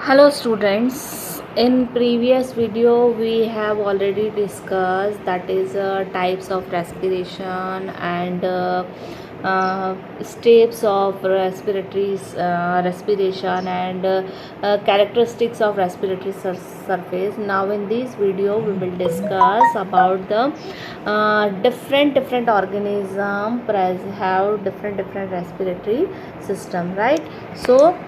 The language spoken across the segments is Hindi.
Hello students, in previous video we have already discussed that is types of respiration and steps of respiration and characteristics of respiratory surface. Now in this video we will discuss about the different organism have different respiratory system, right? So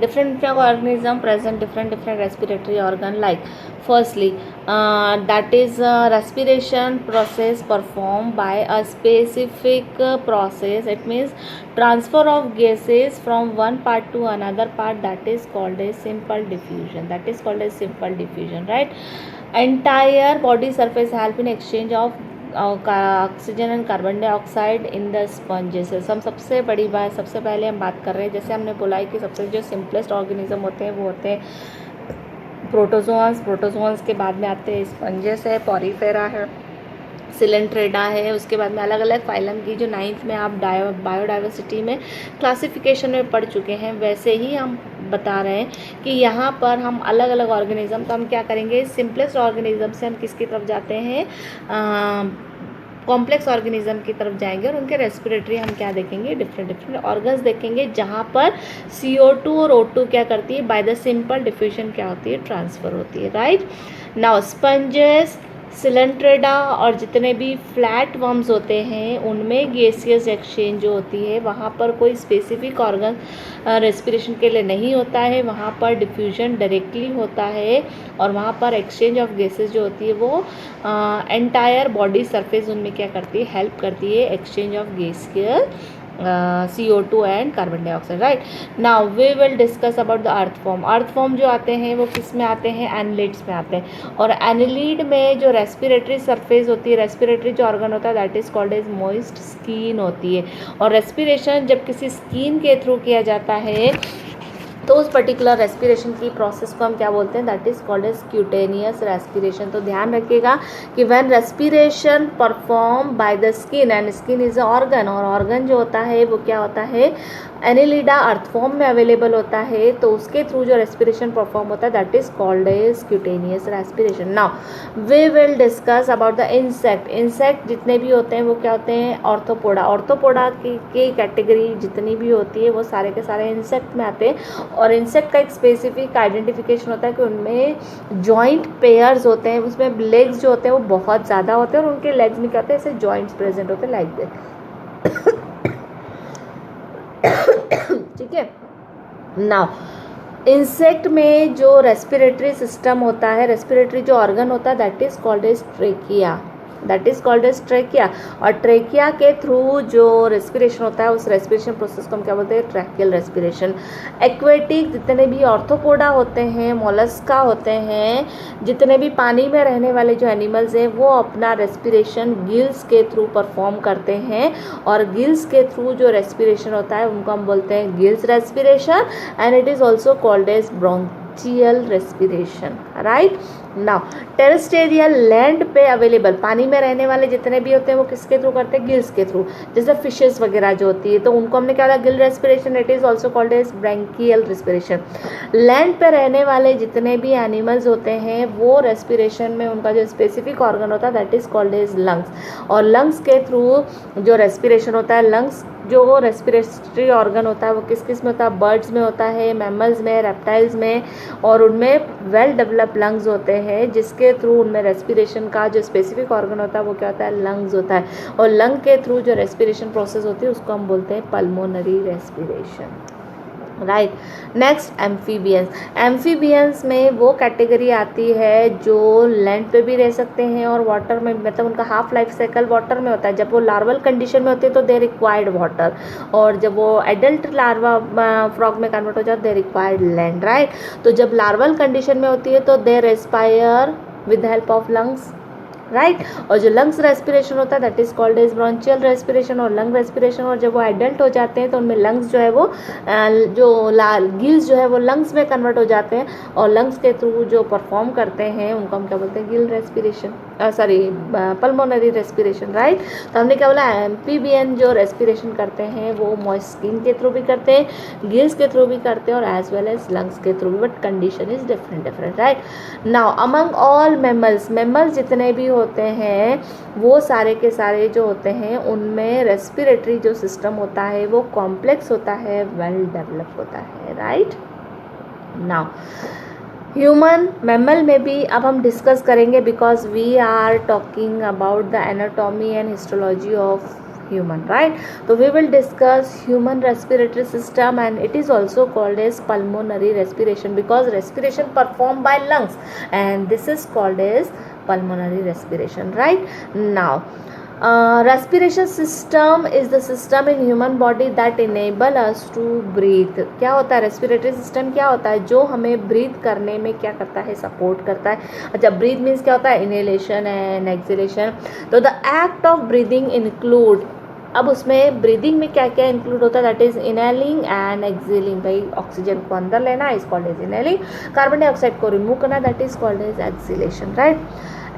different organism present different respiratory organ, like firstly that is respiration process performed by a specific process. It means transfer of gases from one part to another part, that is called as simple diffusion. Right? Entire body surface help in exchange of oxygen and carbon dioxide in the sponges. हम सबसे बड़ी बात, सबसे पहले हम बात कर रहे हैं, जैसे हमने बोला है कि सबसे जो सिंपलेस्ट ऑर्गेनिज्म होते हैं वो होते हैं प्रोटोजोअन्स के बाद में आते हैं स्पंजेस है, पॉरीफेरा है, सिलेंट्रेडा है। उसके बाद में अलग अलग फाइलम की जो 9th में आप बायोडाइवर्सिटी में क्लासिफिकेशन में पढ़ चुके हैं, वैसे ही हम बता रहे हैं कि यहाँ पर हम अलग अलग ऑर्गेनिज्म, तो हम क्या करेंगे, सिंपलेस्ट ऑर्गेनिज्म से हम किसकी तरफ जाते हैं, कॉम्प्लेक्स ऑर्गेनिज्म की तरफ जाएंगे और उनके रेस्पिरेटरी हम क्या देखेंगे, डिफरेंट ऑर्गन्स देखेंगे, जहाँ पर CO2 और O2 क्या करती है, बाय द सिंपल डिफ्यूजन क्या होती है, ट्रांसफर होती है। राइट नाउ स्पंजेस, सिलेंट्रेडा और जितने भी फ्लैट वर्म्स होते हैं उनमें गैसियस एक्सचेंज जो होती है, वहाँ पर कोई स्पेसिफिक ऑर्गन रेस्पिरेशन के लिए नहीं होता है, वहाँ पर डिफ्यूजन डायरेक्टली होता है और वहाँ पर एक्सचेंज ऑफ गैसेस जो होती है वो एंटायर बॉडी सरफेस उनमें क्या करती है, हेल्प करती है exchange of gaseous CO2 and carbon dioxide. Right now we will discuss about the earthworm जो आते हैं वो किस में आते हैं, एनालिड्स में आते हैं। और एनालिड में जो रेस्पिरेटरी सरफेस होती है, रेस्पिरेटरी जो ऑर्गन होता है that is called as moist skin होती है। और रेस्पिरेशन जब किसी स्किन के थ्रू किया जाता है तो उस पर्टिकुलर रेस्पिरेशन की प्रोसेस को हम क्या बोलते हैं, that is called as cutaneous respiration. तो ध्यान रखिएगा कि when respiration perform by the skin, and skin is a organ, और ऑर्गन जो होता है वो क्या होता है, एनिलिडा अर्थ फॉर्म में अवेलेबल होता है, तो उसके थ्रू जो रेस्पिरेशन परफॉर्म होता है that is called as cutaneous respiration. Now we will discuss about the insect जितने भी होते हैं वो क्या होते हैं, ऑर्थोपोडा की कैटेगरी जितनी भी होती है वो सारे के सारे इंसेक्ट में आते हैं। और इंसेक्ट का एक स्पेसिफिक आइडेंटिफिकेशन होता है कि उनमें जॉइंट पेयर्स होते हैं, उसमें लेग्स जो होते हैं वो बहुत ज़्यादा होते हैं और उनके लेग्स में क्या होते हैं, ऐसे जॉइंट्स प्रेजेंट होते हैं, लाइक दिस। ठीक है। नाउ इंसेक्ट में जो रेस्पिरेटरी सिस्टम होता है, रेस्पिरेटरी जो ऑर्गन होता है that is called as trachea, और ट्रेकिया के थ्रू जो रेस्पिरेशन होता है उस रेस्पिरेशन प्रोसेस को हम क्या बोलते हैं, ट्रैकियल रेस्पिरेशन। एक्वेटिक जितने भी ऑर्थोपोडा होते हैं, मोलस्का होते हैं, जितने भी पानी में रहने वाले जो एनिमल्स हैं वो अपना रेस्पिरेशन गिल्स के थ्रू परफॉर्म करते हैं, और गिल्स के थ्रू जो रेस्पिरेशन होता है उनको हम बोलते हैं gills respiration, and it is also called as bronchial respiration. Right now terrestrial, land पे अवेलेबल पानी में रहने वाले जितने भी होते हैं वो किसके थ्रू करते हैं, गिल्स के थ्रू। जैसे फिशेस वगैरह जो होती है तो उनको हमने क्या कहा, gill respiration, it is also called as branchial respiration. Land पे रहने वाले जितने भी एनिमल्स होते हैं वो रेस्पिरेशन में उनका जो स्पेसिफिक ऑर्गन होता है that is called as lungs, और लंग्स के थ्रू जो रेस्पिरेशन होता है, लंग्स जो रेस्पिरेटरी ऑर्गन होता है वो किस किस में होता है, बर्ड्स में होता है, मैमल्स में, रेप्टाइल्स में, और उनमें वेल डेवलप्ड लंग्स होते हैं जिसके थ्रू उनमें रेस्पिरेशन का जो स्पेसिफिक ऑर्गन होता है वो क्या होता है, लंग्स होता है, और लंग के थ्रू जो रेस्पिरेशन प्रोसेस होती है उसको हम बोलते हैं pulmonary respiration. Right next amphibians में वो कैटेगरी आती है जो लैंड पे भी रह सकते हैं और वाटर में, मतलब उनका हाफ लाइफ साइकिल वाटर में होता है। जब वो लार्वल कंडीशन में होते हैं तो दे रिक्वायर्ड वाटर, और जब वो एडल्ट लार्वा फ्रॉग में कन्वर्ट हो जाए दे रिक्वायर्ड लैंड। राइट तो जब लार्वल कंडीशन में होती है तो they respire with help of lungs. Right और जो लंग्स रेस्पिरेशन होता है that is called as bronchial respiration और लंग रेस्पिरेशन। और जब वो एडल्ट हो जाते हैं तो उनमें लंग्स जो है वो जो गिल्स जो है वो लंग्स में कन्वर्ट हो जाते हैं, और लंग्स के थ्रू जो परफॉर्म करते हैं उनको हम क्या बोलते हैं, Gill respiration. Pulmonary respiration, right. तो हमने क्या बोला, एम्फीबियन जो रेस्पिरेशन करते हैं वो मॉइस्ट स्किन के थ्रू भी करते हैं, गिल्स के थ्रू भी करते हैं और एज वेल एज लंग्स के थ्रू भी, but condition is different, right. Now among all mammals जितने भी होते हैं वो सारे के सारे जो होते हैं उनमें रेस्पिरेटरी जो सिस्टम होता है वो कॉम्प्लेक्स होता है, वेल डेवलप होता है, राइट। नाउ ह्यूमन मैमल में भी अब हम डिस्कस करेंगे, because we are talking about the anatomy and histology of human, right? So we will discuss human respiratory system, and it is also called as pulmonary respiration because respiration performed by lungs, and this is called as pulmonary respiration, right? Now respiration system is the system in human body that enable us to breathe. क्या होता है रेस्पिरेटरी सिस्टम? क्या होता है जो हमें ब्रीथ करने में क्या करता है, सपोर्ट करता है। अच्छा, ब्रीथ मीन्स क्या होता है, इनहेलेशन एंड एक्सहेलेशन। तो the act of breathing include, अब उसमें ब्रीदिंग में क्या क्या इंक्लूड होता है, that is inhaling and exhaling. भाई ऑक्सीजन को अंदर लेना is called as inhaling, carbon dioxide को रिमूव करना that is called as exhalation, right.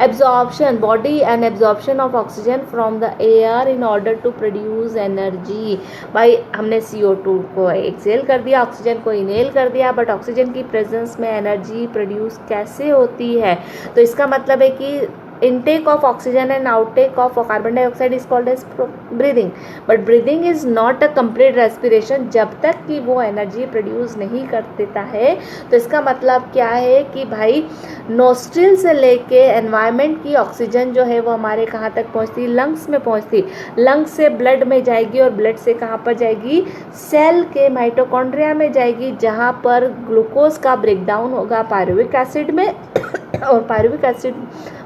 Absorption, body and absorption of oxygen from the air in order to produce energy. भाई हमने CO2 को एक्सहेल कर दिया, ऑक्सीजन को इनहेल कर दिया, बट ऑक्सीजन की प्रेजेंस में एनर्जी प्रोड्यूस कैसे होती है? तो इसका मतलब है कि intake of oxygen and outtake of carbon dioxide is called as breathing, but breathing is not a complete respiration जब तक कि वो एनर्जी प्रोड्यूस नहीं कर देता है। तो इसका मतलब क्या है कि भाई नोस्ट्रिल से लेके एनवायरनमेंट की ऑक्सीजन जो है वो हमारे कहाँ तक पहुँचती, लंग्स में पहुँचती, लंग्स से ब्लड में जाएगी और ब्लड से कहाँ पर जाएगी, सेल के माइटोकॉन्ड्रिया में जाएगी, जहाँ पर ग्लूकोज का ब्रेकडाउन होगा पायरुविक एसिड में और पायरुविक एसिड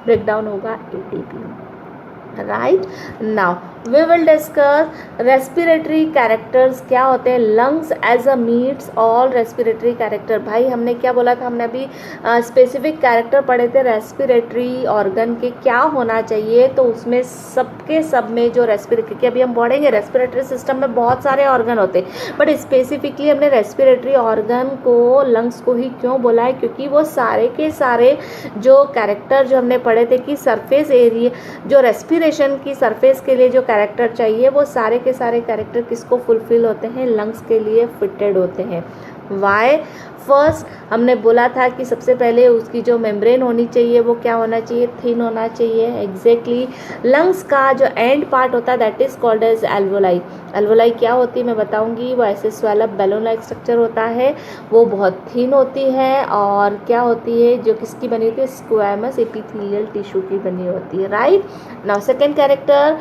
ब्रेकडाउन होगा ATP में, right. Now we will discuss respiratory characters क्या होते हैं। Lungs as a meets all respiratory character. भाई हमने क्या बोला था, हमने अभी स्पेसिफिक कैरेक्टर पढ़े थे रेस्पिरेटरी ऑर्गन के क्या होना चाहिए। तो उसमें सबके सब में जो रेस्पिरेटरी के, अभी हम पढ़ेंगे रेस्पिरेटरी सिस्टम में बहुत सारे ऑर्गन होते हैं, बट स्पेसिफिकली हमने रेस्पिरेटरी ऑर्गन को लंग्स को ही क्यों बोला है, क्योंकि वो सारे के सारे जो कैरेक्टर जो हमने पढ़े थे कि सरफेस एरिया जो रेस्पिरेशन की सरफेस के लिए जो कैरेक्टर चाहिए वो सारे के सारे कैरेक्टर किसको फुलफिल होते हैं, लंग्स के लिए फिटेड होते हैं। वाई? फर्स्ट हमने बोला था कि सबसे पहले उसकी जो मेम्ब्रेन होनी चाहिए वो क्या होना चाहिए, थिन होना चाहिए, एग्जैक्टली। लंग्स का जो एंड पार्ट होता है that is called as alveoli. Alveoli क्या होती है मैं बताऊंगी, वो ऐसे स्वेलअप बैलून लाइक स्ट्रक्चर होता है, वो बहुत थिन होती है और क्या होती है, जो किसकी बनी होती है, स्क्वैमस एपिथेलियल टिश्यू की बनी होती है, राइट। नाउ सेकेंड कैरेक्टर,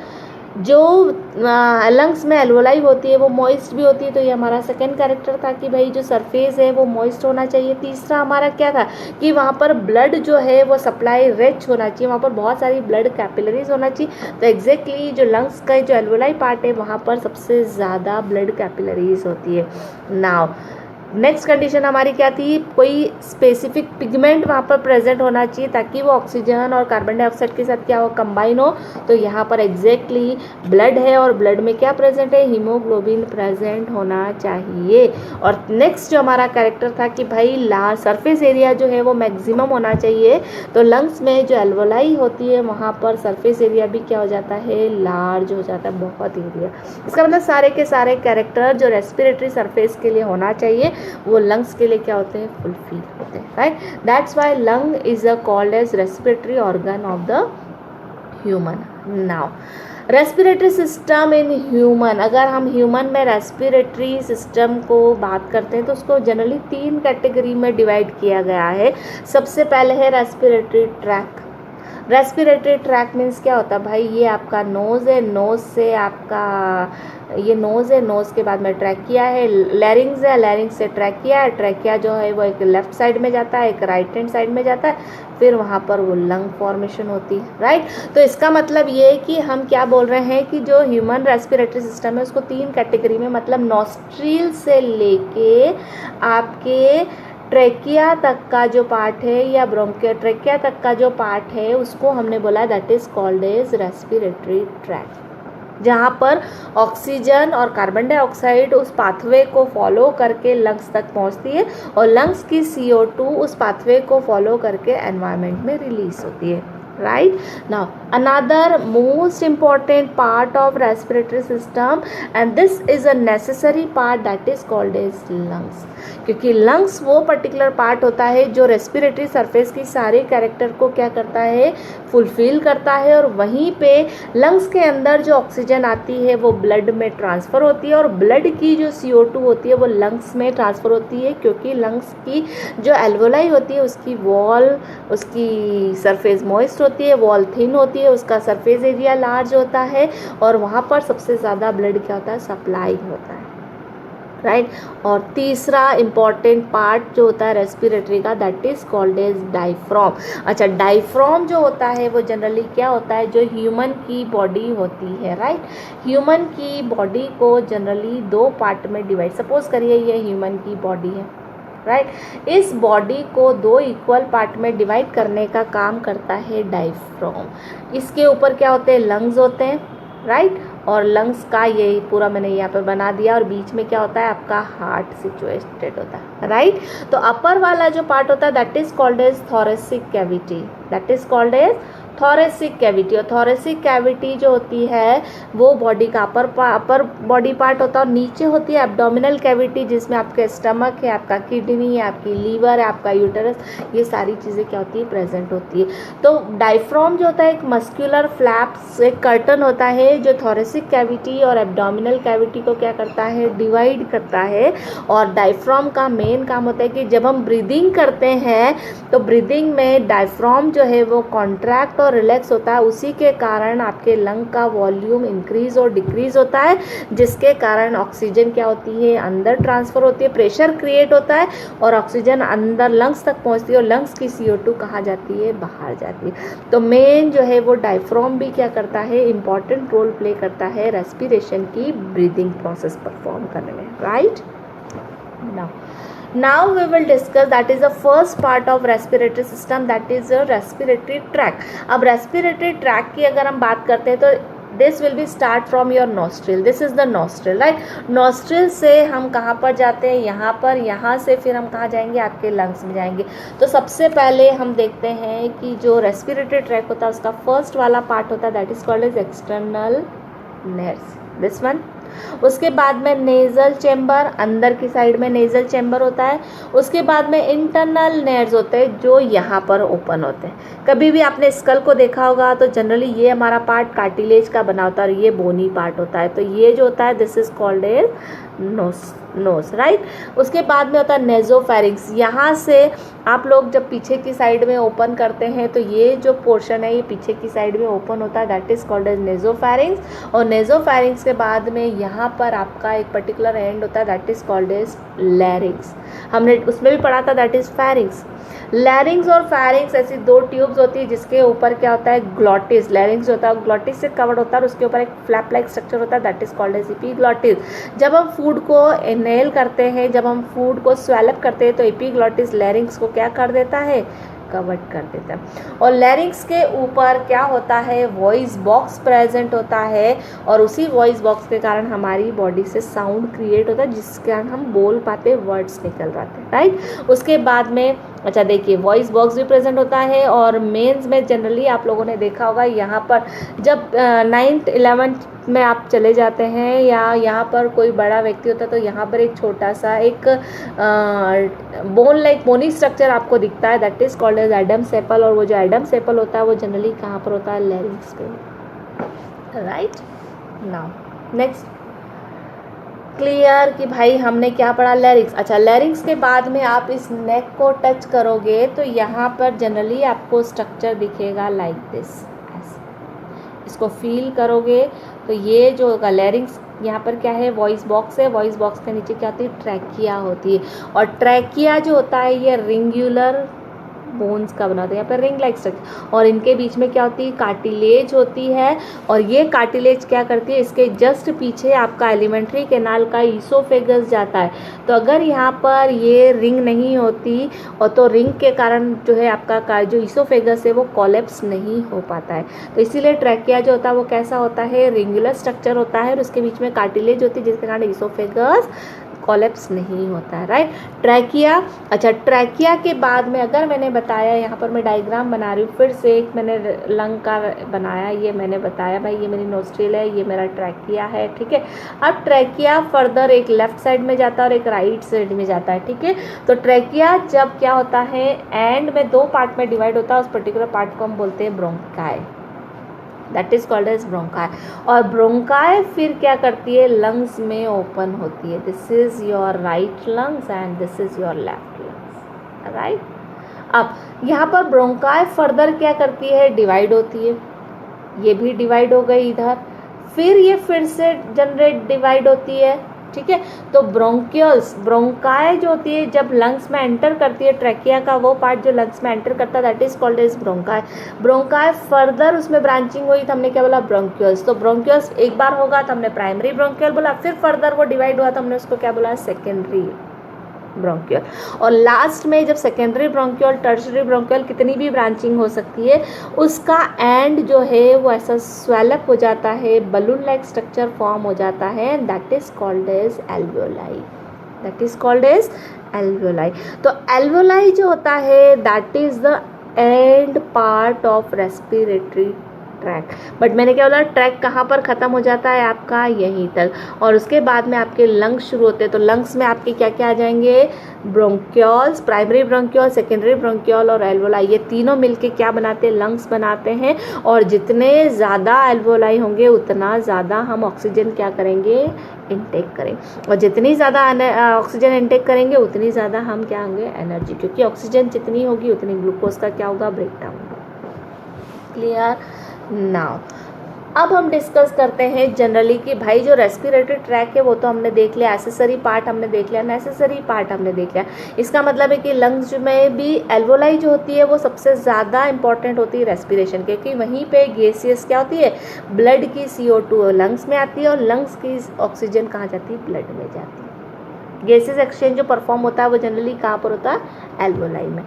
जो लंग्स में एल्वोलाई होती है वो मॉइस्ट भी होती है, तो ये हमारा सेकंड कैरेक्टर था कि भाई जो सरफेस है वो मॉइस्ट होना चाहिए। तीसरा हमारा क्या था कि वहाँ पर ब्लड जो है वो सप्लाई रिच होना चाहिए, वहाँ पर बहुत सारी ब्लड कैपिलरीज होना चाहिए। तो एग्जैक्टली जो लंग्स का जो एल्वोलाई पार्ट है वहाँ पर सबसे ज़्यादा ब्लड कैपिलरीज होती है। नाउ नेक्स्ट कंडीशन हमारी क्या थी, कोई स्पेसिफिक पिगमेंट वहाँ पर प्रेजेंट होना चाहिए ताकि वो ऑक्सीजन और कार्बन डाइऑक्साइड के साथ क्या हो, कंबाइन हो। तो यहाँ पर एग्जैक्टली ब्लड है और ब्लड में क्या प्रेजेंट है, हीमोग्लोबिन प्रेजेंट होना चाहिए। और नेक्स्ट जो हमारा कैरेक्टर था कि भाई सरफेस एरिया जो है वो मैक्सिमम होना चाहिए। तो लंग्स में जो एल्वोलाई होती है वहाँ पर सरफेस एरिया भी क्या हो जाता है, लार्ज हो जाता है, बहुत एरिया। इसका मतलब सारे के सारे कैरेक्टर जो रेस्पिरेटरी सरफेस के लिए होना चाहिए वो लंग्स के लिए क्या होते हैं, फुलफिल होते हैं, right. That's why lung is a called as respiratory organ of the human. Now respiratory system in human, अगर हम ह्यूमन में रेस्पिरेटरी सिस्टम को बात करते हैं तो उसको जनरली 3 कैटेगरी में डिवाइड किया गया है। सबसे पहले है respiratory tract. Respiratory tract means क्या होता है भाई, ये आपका नोज़ है, नोज़ से आपका ये नोज़ है, नोज़ के बाद में ट्रैकिया है, लैरिंग्स है, लैरिंग्स से ट्रैकिया है, ट्रैकिया जो है वो एक लेफ्ट साइड में जाता है, एक राइट हैंड साइड में जाता है, फिर वहाँ पर वो लंग फॉर्मेशन होती है, राइट। तो इसका मतलब ये है कि हम क्या बोल रहे हैं कि जो ह्यूमन रेस्पिरेटरी सिस्टम है उसको 3 कैटेगरी में, मतलब नॉस्ट्रिल से लेके आपके ट्रैकिया तक का जो पार्ट है या ब्रोंकिया ट्रैकिया तक का जो पार्ट है उसको हमने बोला that is called as respiratory tract, जहाँ पर ऑक्सीजन और कार्बन डाइऑक्साइड उस पाथवे को फॉलो करके लंग्स तक पहुँचती है और लंग्स की CO2 उस पाथवे को फॉलो करके एनवायरनमेंट में रिलीज होती है, right? Now another most important part of respiratory system, and this is a necessary part, that is called as lungs. क्योंकि लंग्स वो पर्टिकुलर पार्ट होता है जो रेस्पिरेटरी सरफेस की सारे कैरेक्टर को क्या करता है, फुलफिल करता है, और वहीं पे लंग्स के अंदर जो ऑक्सीजन आती है वो ब्लड में ट्रांसफ़र होती है, और ब्लड की जो CO2 होती है वो लंग्स में ट्रांसफ़र होती है, क्योंकि लंग्स की जो एल्वोलाई होती है उसकी वॉल, उसकी सरफेस मॉइस्ट होती है, वॉल थिन होती है, उसका सरफेस एरिया लार्ज होता है, और वहाँ पर सबसे ज़्यादा ब्लड क्या होता है, सप्लाई होता है, राइट। और तीसरा इम्पॉर्टेंट पार्ट जो होता है रेस्पिरेटरी का, that is called as diaphragm. अच्छा, डायफ्राम जो होता है वो जनरली क्या होता है, जो ह्यूमन की बॉडी होती है, राइट। ह्यूमन की बॉडी को जनरली 2 पार्ट में डिवाइड, सपोज करिए ये ह्यूमन की बॉडी है, राइट। इस बॉडी को 2 इक्वल पार्ट में डिवाइड करने का काम करता है डायफ्राम। इसके ऊपर क्या होते हैं, लंग्स होते हैं, राइट। और लंग्स का ये पूरा मैंने यहाँ पर बना दिया, और बीच में क्या होता है, आपका हार्ट सिचुएटेड होता है, राइट। तो अपर वाला जो पार्ट होता है that is called as thoracic cavity, that is called as thoracic cavity. और थोरेसिक कैविटी जो होती है वो बॉडी का अपर बॉडी पार्ट होता है, और नीचे होती है एब्डोमिनल कैविटी, जिसमें आपका स्टमक है, आपका किडनी है, आपकी लीवर है, आपका यूटेरस, ये सारी चीज़ें क्या होती है, प्रेजेंट होती है। तो डायफ्राम जो होता है एक मस्कुलर फ्लैप्स, एक कर्टन होता है जो थोरेसिक कैविटी और एब्डोमिनल कैविटी को क्या करता है, डिवाइड करता है। और डायफ्राम का मेन काम होता है कि जब हम ब्रीदिंग करते हैं तो ब्रीदिंग में डायफ्राम जो है वो कॉन्ट्रैक्ट और रिलैक्स होता है, उसी के कारण आपके लंग का वॉल्यूम इंक्रीज और डिक्रीज होता है, जिसके कारण ऑक्सीजन क्या होती है, अंदर ट्रांसफ़र होती है, प्रेशर क्रिएट होता है, और ऑक्सीजन अंदर लंग्स तक पहुंचती है, और लंग्स की CO2 कहाँ जाती है, बाहर जाती है। तो मेन जो है वो डायफ्राम भी क्या करता है, इंपॉर्टेंट रोल प्ले करता है रेस्पिरेशन की ब्रीदिंग प्रोसेस परफॉर्म करने में, right. Now we will discuss, that is the first part of respiratory system, that is a respiratory tract. अब respiratory tract की अगर हम बात करते हैं तो this will be start from your nostril, this is the nostril, right। nostril से हम कहाँ पर जाते हैं, यहाँ पर, यहाँ से फिर हम कहाँ जाएंगे, आपके लंग्स में जाएंगे। तो सबसे पहले हम देखते हैं कि जो रेस्पिरेटरी ट्रैक होता है उसका फर्स्ट वाला पार्ट होता है that is called as external nares, this one. उसके बाद में नेज़ल चैम्बर, अंदर की साइड में नेज़ल चैम्बर होता है। उसके बाद में इंटरनल नेयर्स होते हैं जो यहाँ पर ओपन होते हैं। कभी भी आपने स्कल को देखा होगा तो जनरली ये हमारा पार्ट कार्टिलेज का बना होता है और ये बोनी पार्ट होता है। तो ये जो होता है this is called as nose, right. उसके बाद में होता है नेजोफेरिंक्स। यहाँ से आप लोग जब पीछे की साइड में ओपन करते हैं तो ये जो पोर्शन है ये पीछे की साइड में ओपन होता है, दैट इज कॉल्ड एज नेजोफेरिंक्स। और नेजोफेरिंक्स के बाद में यहाँ पर आपका एक पर्टिकुलर एंड होता है that is called as larynx. हमने उसमें भी पढ़ा था दैट इज फेरिंग्स। लैरिंग्स और फेरिंग्स ऐसी दो ट्यूब्स होती है जिसके ऊपर क्या होता है, ग्लॉटिस। लैरिंग्स होता है ग्लॉटिस से कवर्ड होता है और उसके ऊपर एक फ्लैप लाइक स्ट्रक्चर होता है that is called as epiglottis. जब हम फूड को इनहेल करते हैं, जब हम फूड को स्वेलअप करते हैं तो एपिग्लॉटिस लैरिंग्स को क्या कर देता है, कवर्ड कर देता है। और लैरिंग्स के ऊपर क्या होता है, वॉइस बॉक्स प्रेजेंट होता है और उसी वॉइस बॉक्स के कारण हमारी बॉडी से साउंड क्रिएट होता है जिसके कारण हम बोल पाते, वर्ड्स निकल पाते हैं, राइट। उसके बाद में अच्छा देखिए वॉइस बॉक्स भी प्रेजेंट होता है और मेंस में जनरली आप लोगों ने देखा होगा यहाँ पर जब 9th 11th में आप चले जाते हैं या यहाँ पर कोई बड़ा व्यक्ति होता है तो यहाँ पर एक छोटा सा एक बोन लाइक बोनी स्ट्रक्चर आपको दिखता है that is called as Adam's apple. और वो जो एडम्स एपल होता है वो जनरली कहाँ पर होता है, लैरिंग्स पे, राइट। नाउ नेक्स्ट क्लियर कि भाई हमने क्या पढ़ा, लैरिंग्स। अच्छा लैरिंग्स के बाद में आप इस नेक को टच करोगे तो यहाँ पर जनरली आपको स्ट्रक्चर दिखेगा लाइक दिस, इसको फील करोगे तो ये जो होगा लैरिंग्स, यहाँ पर क्या है, वॉइस बॉक्स है। वॉइस बॉक्स के नीचे क्या होती है, ट्रैकिया होती है। और ट्रैकिया जो होता है ये रिंगुलर बोन्स का बना होता है, यहाँ पर रिंग लाइक स्ट्रक्चर। और इनके बीच में क्या होती है, कार्टिलेज होती है। और ये कार्टिलेज क्या करती है, इसके जस्ट पीछे आपका एलिमेंट्री कैनाल का ईसोफेगस जाता है। तो अगर यहाँ पर ये रिंग नहीं होती और तो रिंग के कारण जो है आपका जो ईसोफेगस है वो कोलैप्स नहीं हो पाता है। तो इसीलिए ट्रैकिया जो होता है वो कैसा होता है, रिंगुलर स्ट्रक्चर होता है और उसके बीच में कार्टिलेज होती है जिसके कारण ईसोफेगस कोलेप्स नहीं होता है, राइट। ट्रैकिया, अच्छा ट्रैकिया के बाद में अगर मैंने बताया, यहाँ पर मैं डायग्राम बना रही हूँ, फिर से एक मैंने लंग का बनाया, ये मैंने बताया भाई ये मेरी नोस्ट्रिल है, ये मेरा ट्रैकिया है, ठीक है। अब ट्रैकिया फर्दर एक लेफ्ट साइड में जाता है और एक राइट साइड में जाता है, ठीक है। तो ट्रैकिया जब क्या होता है, एंड में 2 पार्ट में डिवाइड होता है, उस पर्टिकुलर पार्ट को हम बोलते हैं bronchi, that is called as bronchi. और ब्रोंकाई फिर क्या करती है, लंग्स में ओपन होती है। This is your right lungs and this is your left lungs, right. अब यहाँ पर ब्रोंकाई फर्दर क्या करती है, डिवाइड होती है, ये भी डिवाइड हो गई इधर, फिर ये फिर से जनरेट डिवाइड होती है, ठीक है। तो ब्रोंकियल्स, ब्रोंकाई जो होती है जब लंग्स में एंटर करती है, ट्रैकिया का वो पार्ट जो लंग्स में एंटर करता है that is called as bronchi. Bronchi further उसमें ब्रांचिंग हुई तो हमने क्या बोला, ब्रोंकियल्स। तो ब्रोंकियल्स एक बार होगा तो हमने प्राइमरी ब्रोंकियल बोला, फिर फर्दर वो डिवाइड हुआ तो हमने उसको क्या बोला, सेकेंडरी ब्रोंकियल। और लास्ट में जब सेकेंडरी ब्रोंकियल, टर्शरी ब्रोंकियल कितनी भी ब्रांचिंग हो सकती है, उसका एंड जो है वो ऐसा स्वेलअप हो जाता है, बलून लाइक स्ट्रक्चर फॉर्म हो जाता है, that is called as alveoli, that is called as alveoli. तो एल्वियोलाई जो होता है that is the end part of respiratory tract. But मैंने क्या बोला, ट्रैक कहाँ पर ख़त्म हो जाता है आपका, यहीं तक, और उसके बाद में आपके लंग्स शुरू होते हैं। तो लंग्स में आपके क्या क्या आ जाएंगे, bronchioles, primary bronchiole, secondary bronchiole और एल्वोलाई, ये तीनों मिलके क्या बनाते हैं, लंग्स बनाते हैं। और जितने ज़्यादा एल्वोलाई होंगे उतना ज़्यादा हम ऑक्सीजन क्या करेंगे, इनटेक करें, और जितनी ज़्यादा ऑक्सीजन इनटेक करेंगे उतनी ज़्यादा हम क्या होंगे, एनर्जी, क्योंकि ऑक्सीजन जितनी होगी उतनी ग्लूकोज का क्या होगा, ब्रेकडाउन होगा। Clear now. अब हम डिस्कस करते हैं जनरली कि भाई जो रेस्पिरेटरी ट्रैक है वो तो हमने देख लिया, एसेसरी पार्ट हमने देख लिया, नेसेसरी पार्ट हमने देख लिया। इसका मतलब है कि लंग्स में भी एल्वोलाई जो होती है वो सबसे ज़्यादा इंपॉर्टेंट होती है रेस्पिरेशन के, क्योंकि वहीं पे गैसियस क्या होती है, ब्लड की CO2 लंग्स में आती है और लंग्स की ऑक्सीजन कहाँ जाती है, ब्लड में जाती है। गैसेस एक्सचेंज जो परफॉर्म होता है वो जनरली कहाँ पर होता है, एल्वोलाई में।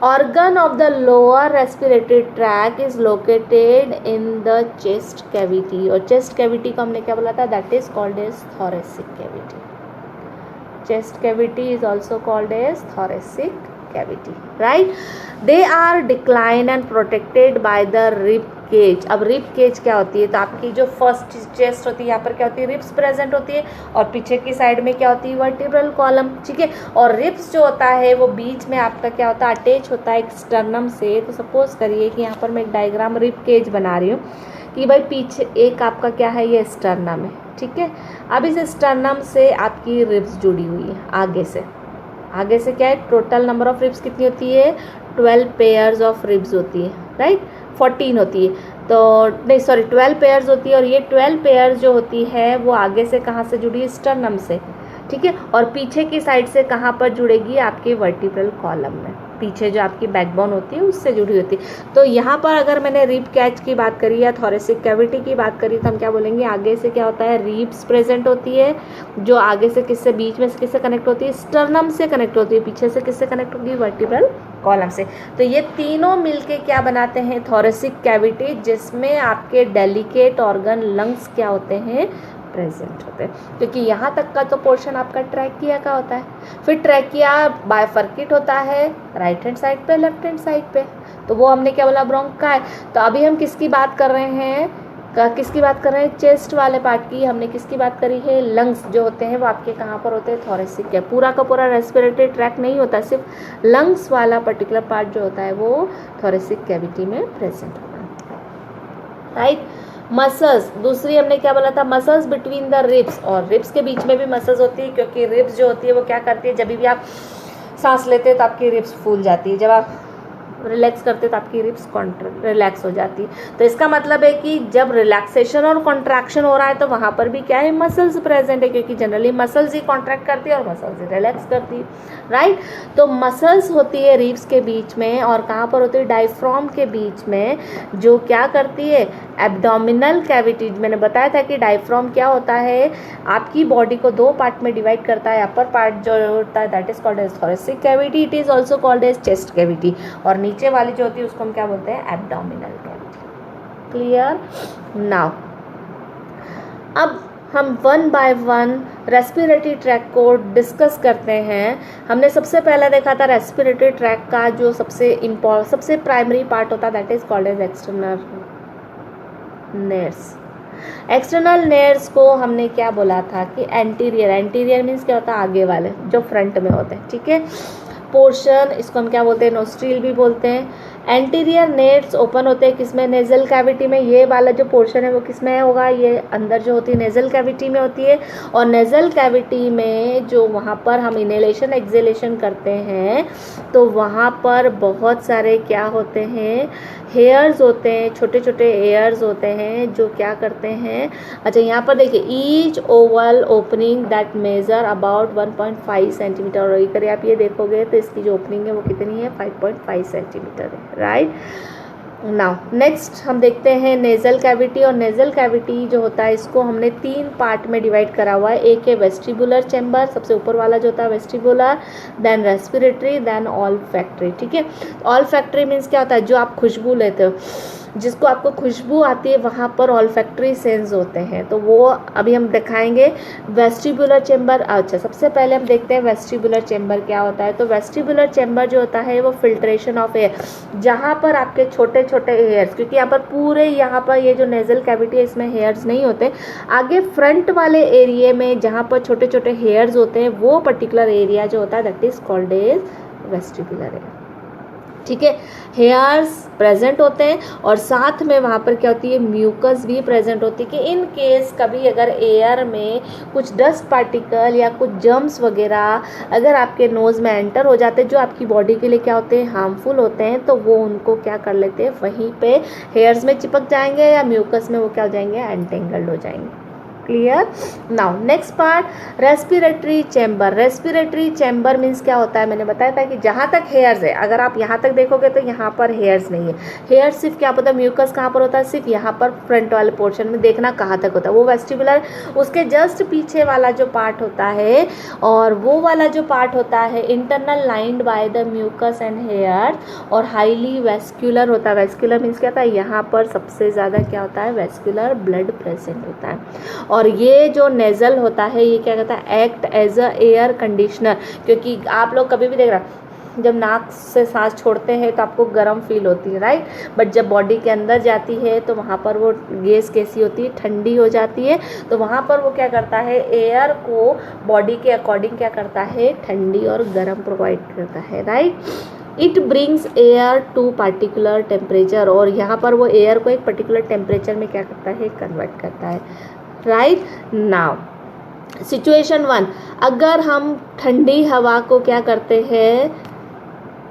Organ of the lower respiratory tract is located in the chest cavity, और चेस्ट कैविटी को हमने क्या बोला था, that is called as thoracic cavity. Chest cavity is also called as thoracic cavity, right. They are decline and protected by the rib cage. अब रिब केज क्या होती है, तो आपकी जो फर्स्ट चेस्ट होती है यहाँ पर क्या होती है, रिब्स प्रेजेंट होती है, और पीछे की साइड में क्या होती है, वर्टिब्रल कॉलम, ठीक है। और रिब्स जो होता है वो बीच में आपका क्या होता है, अटैच होता है एक स्टर्नम से। तो सपोज करिए कि यहाँ पर मैं एक डायग्राम रिब केज बना रही हूँ कि भाई पीछे एक आपका क्या है, ये स्टर्नम है, ठीक है। अब इस स्टर्नम से आपकी रिब्स जुड़ी हुई है, आगे से क्या है, टोटल नंबर ऑफ रिब्स कितनी होती है, 12 पेयर्स ऑफ रिब्स होती है, राइट, 14 होती है, तो नहीं सॉरी 12 पेयर्स होती है। और ये 12 पेयर्स जो होती है वो आगे से कहाँ से जुड़ी है, स्टर्नम से, ठीक है। और पीछे की साइड से कहाँ पर जुड़ेगी, आपके वर्टिब्रल कॉलम में, पीछे जो आपकी बैकबोन होती है उससे जुड़ी होती है। तो यहाँ पर अगर मैंने रिब कैच की बात करी या थोरेसिक कैविटी की बात करी तो हम क्या बोलेंगे, आगे से क्या होता है, रिब्स प्रेजेंट होती है, जो आगे से किससे, बीच में से किससे कनेक्ट होती है, स्टर्नम से कनेक्ट होती है, पीछे से किससे कनेक्ट होगी, वर्टिब्रल कॉलम से। तो ये तीनों मिलके क्या बनाते हैं, थोरेसिक कैविटी, जिसमें आपके डेलिकेट ऑर्गन लंग्स क्या होते हैं, प्रेजेंट होते हैं, क्योंकि यहाँ तक का तो पोर्शन आपका ट्रैकिया का होता है। फिर ट्रैकिया बायफर्केट होता है राइट हैंड साइड पे, लेफ्ट हैंड साइड पे, तो वो हमने क्या बोला, ब्रोंकाई। तो अभी हम किसकी बात कर रहे हैं, किसकी बात कर रहे हैं, चेस्ट वाले पार्ट की। हमने किसकी बात करी है, लंग्स जो होते हैं वो आपके कहाँ पर होते हैं, थोरेसिक के। पूरा का पूरा रेस्पिरेटरी ट्रैक नहीं होता, सिर्फ लंग्स वाला पर्टिकुलर पार्ट जो होता है वो थोरेसिक कैविटी में प्रेजेंट होता है, राइट। मसल्स, दूसरी हमने क्या बोला था, मसल्स बिटवीन द रिब्स, और रिब्स के बीच में भी मसल्स होती है, क्योंकि रिब्स जो होती है वो क्या करती है, जब भी आप सांस लेते हैं तो आपकी रिब्स फूल जाती है, जब आप रिलैक्स करते तो आपकी रिब्स रिलैक्स हो जाती है। तो इसका मतलब है कि जब रिलैक्सेशन और कॉन्ट्रैक्शन हो रहा है तो वहाँ पर भी क्या है, मसल्स प्रेजेंट है, क्योंकि जनरली मसल्स ही कॉन्ट्रैक्ट करती है और मसल्स ही रिलैक्स करती है, राइट। तो मसल्स होती है रिब्स के बीच में, और कहाँ पर होती है, डायफ्राम के बीच में, जो क्या करती है, एब्डोमिनल कैविटी। मैंने बताया था कि डायफ्राम क्या होता है, आपकी बॉडी को 2 पार्ट में डिवाइड करता है। अपर पार्ट जो होता है that is called as thoracic cavity, it is also called as chest cavity, और नीचे वाली जो होती है उसको हम क्या बोलते हैं, एब्डोमिनल कैविटी। Clear now. अब हम one by one respiratory tract को डिस्कस करते हैं। हमने सबसे पहला देखा था रेस्पिरेटरी ट्रैक का जो सबसे प्राइमरी पार्ट होता है, that is called as external nares. External nares को हमने क्या बोला था कि एंटीरियर मीन्स क्या होता है, आगे वाले जो फ्रंट में होते हैं, ठीक है। पोर्शन, इसको हम क्या बोलते हैं, नोस्ट्रिल भी बोलते हैं। एंटीरियर नेट्स ओपन होते हैं किसमें, नेजल कैविटी में। ये वाला जो पोर्शन है वो किसमें होगा, ये अंदर जो होती है नेजल कैविटी में होती है। और नेजल कैविटी में जो वहाँ पर हम इनहेलेशन एक्सहेलेशन करते हैं तो वहाँ पर बहुत सारे क्या होते हैं, हेयर्स होते हैं, छोटे छोटे हेयर्स होते हैं जो क्या करते हैं। अच्छा यहाँ पर देखिए, each oval opening that measure about 1.5 centimetre. और अगर आप ये देखोगे तो इसकी जो ओपनिंग है वो कितनी है, 5.5 सेंटीमीटर है, राइट। नाउ नेक्स्ट हम देखते हैं नेजल कैविटी। और नेजल कैविटी जो होता है इसको हमने 3 पार्ट में डिवाइड करा हुआ है। एक है वेस्टिबुलर चैम्बर, सबसे ऊपर वाला जो होता है vestibular, then respiratory, then olfactory, ठीक है। ऑल्फैक्टरी मीन्स क्या होता है, जो आप खुशबू लेते हो, जिसको आपको खुशबू आती है वहाँ पर ऑल्फैक्टरी सेंस होते हैं, तो वो अभी हम दिखाएंगे। वेस्टिबुलर चैम्बर, अच्छा सबसे पहले हम देखते हैं वेस्टिबुलर चैम्बर क्या होता है। तो वेस्टिबुलर चैम्बर जो होता है वो फिल्ट्रेशन ऑफ एयर, जहाँ पर आपके छोटे छोटे हेयर्स, क्योंकि यहाँ पर पूरे यहाँ पर ये जो नेजल कैविटी है इसमें हेयर्स नहीं होते, आगे फ्रंट वाले एरिया में जहाँ पर छोटे छोटे हेयर्स होते हैं वो पर्टिकुलर एरिया जो होता है that is called as vestibular area, ठीक है। हेयर्स प्रेजेंट होते हैं और साथ में वहाँ पर क्या होती है, म्यूकस भी प्रेजेंट होती है कि इन केस कभी अगर एयर में कुछ डस्ट पार्टिकल या कुछ जर्म्स वगैरह अगर आपके नोज़ में एंटर हो जाते हैं जो आपकी बॉडी के लिए क्या होते हैं, हार्मफुल होते हैं, तो वो उनको क्या कर लेते हैं, वहीं पे हेयर्स में चिपक जाएंगे या म्यूकस में वो क्या हो जाएंगे, एंटेंगल्ड हो जाएंगे। Clear. Now next part, respiratory chamber. Respiratory chamber means क्या होता है, मैंने बताया था कि जहाँ तक हेयर्स है, अगर आप यहाँ तक देखोगे तो यहाँ पर हेयर्स नहीं है। हेयर्स सिर्फ क्या होता है, म्यूकस कहाँ पर होता है, सिर्फ यहाँ पर फ्रंट वाले पोर्शन में, देखना कहाँ तक होता है, वो वेस्टिबुलर। उसके जस्ट पीछे वाला जो पार्ट होता है, और वो वाला जो पार्ट होता है internal lined by the mucus and hair, और हाईली वेस्क्यूलर होता है। वेस्क्यूलर मीन्स क्या होता है, यहाँ पर सबसे ज़्यादा क्या होता है, वेस्क्यूलर ब्लड प्रेजेंट होता है। और ये जो नेज़ल होता है ये क्या कहता है, act as a air conditioner, क्योंकि आप लोग कभी भी देख रहे जब नाक से सांस छोड़ते हैं तो आपको गर्म फील होती है, राइट, बट जब बॉडी के अंदर जाती है तो वहाँ पर वो गैस कैसी होती है, ठंडी हो जाती है। तो वहाँ पर वो क्या करता है, एयर को बॉडी के अकॉर्डिंग क्या करता है, ठंडी और गर्म प्रोवाइड करता है, right. It brings air to particular temperature, और यहाँ पर वो एयर को एक पर्टिकुलर टेम्परेचर में क्या करता है, कन्वर्ट करता है, राइट। नाउ सिचुएशन 1, अगर हम ठंडी हवा को क्या करते हैं,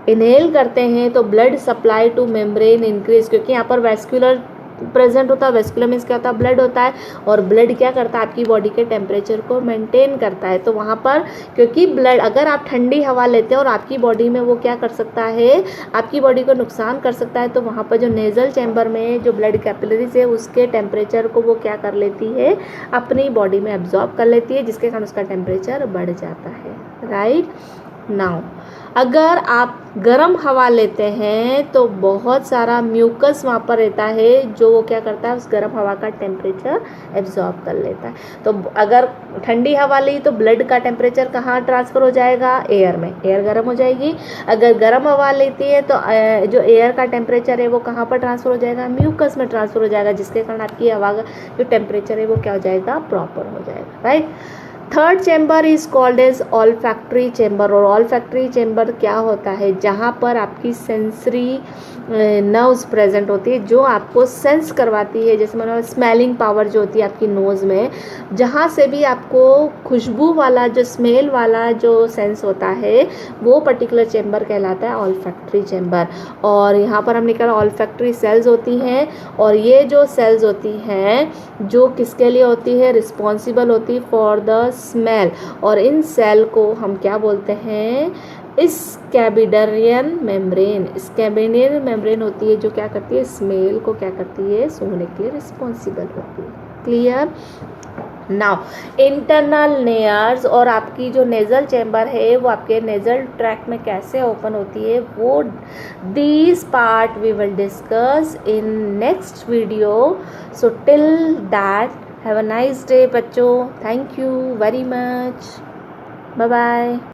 इनहेल करते हैं, तो blood supply two membrane increase, क्योंकि यहाँ पर वेस्कुलर प्रेजेंट होता है। वेस्कुलर मीन्स क्या होता है, ब्लड होता है, और ब्लड क्या करता है, आपकी बॉडी के टेम्परेचर को मेंटेन करता है। तो वहाँ पर क्योंकि ब्लड, अगर आप ठंडी हवा लेते हैं और आपकी बॉडी में वो क्या कर सकता है, आपकी बॉडी को नुकसान कर सकता है, तो वहाँ पर जो नेजल चैम्बर में जो ब्लड कैपिलरीज है उसके टेम्परेचर को वो क्या कर लेती है, अपनी बॉडी में एब्जॉर्ब कर लेती है, जिसके कारण उसका टेम्परेचर बढ़ जाता है, राइट। नाउ अगर आप गर्म हवा लेते हैं तो बहुत सारा म्यूकस वहाँ पर रहता है जो वो क्या करता है, उस गर्म हवा का टेम्परेचर एब्जॉर्ब कर लेता है। तो अगर ठंडी हवा ली तो ब्लड का टेम्परेचर कहाँ ट्रांसफ़र हो जाएगा, एयर में, एयर गर्म हो जाएगी। अगर गर्म हवा लेती है तो जो एयर का टेम्परेचर है वो कहाँ पर ट्रांसफ़र हो जाएगा, म्यूकस में ट्रांसफ़र हो जाएगा, जिसके कारण आपकी हवा का जो टेम्परेचर है वो क्या हो जाएगा, प्रॉपर हो जाएगा, right. Third chamber is called as olfactory chamber. और ऑल्फैक्टरी चैम्बर क्या होता है, जहाँ पर आपकी सेंसरी नर्व्स प्रेजेंट होती है जो आपको सेंस करवाती है, जैसे मतलब स्मेलिंग पावर जो होती है आपकी नोज़ में, जहाँ से भी आपको खुशबू वाला जो स्मेल वाला जो सेंस होता है वो पर्टिकुलर चैम्बर कहलाता है ऑल्फैक्टरी चैम्बर। और यहाँ पर हमने कहा ऑल्फैक्टरी सेल्स होती हैं, और ये जो सेल्स होती हैं जो किसके लिए होती है, रिस्पॉन्सिबल होती है फॉर द स्मेल। और इन सेल को हम क्या बोलते हैं, स्कैबिडरियन मेम्ब्रेन। स्कैबिडरियन मेम्ब्रेन होती है जो क्या करती है, स्मेल को क्या करती है, सूंघने के लिए रिस्पॉन्सिबल होती है। क्लियर। नाउ इंटरनल नेयर्स, और आपकी जो नेजल चैम्बर है वो आपके नेजल ट्रैक में कैसे ओपन होती है, वो this part we will discuss in next video. So till that have a nice day बच्चों, thank you very much, bye bye.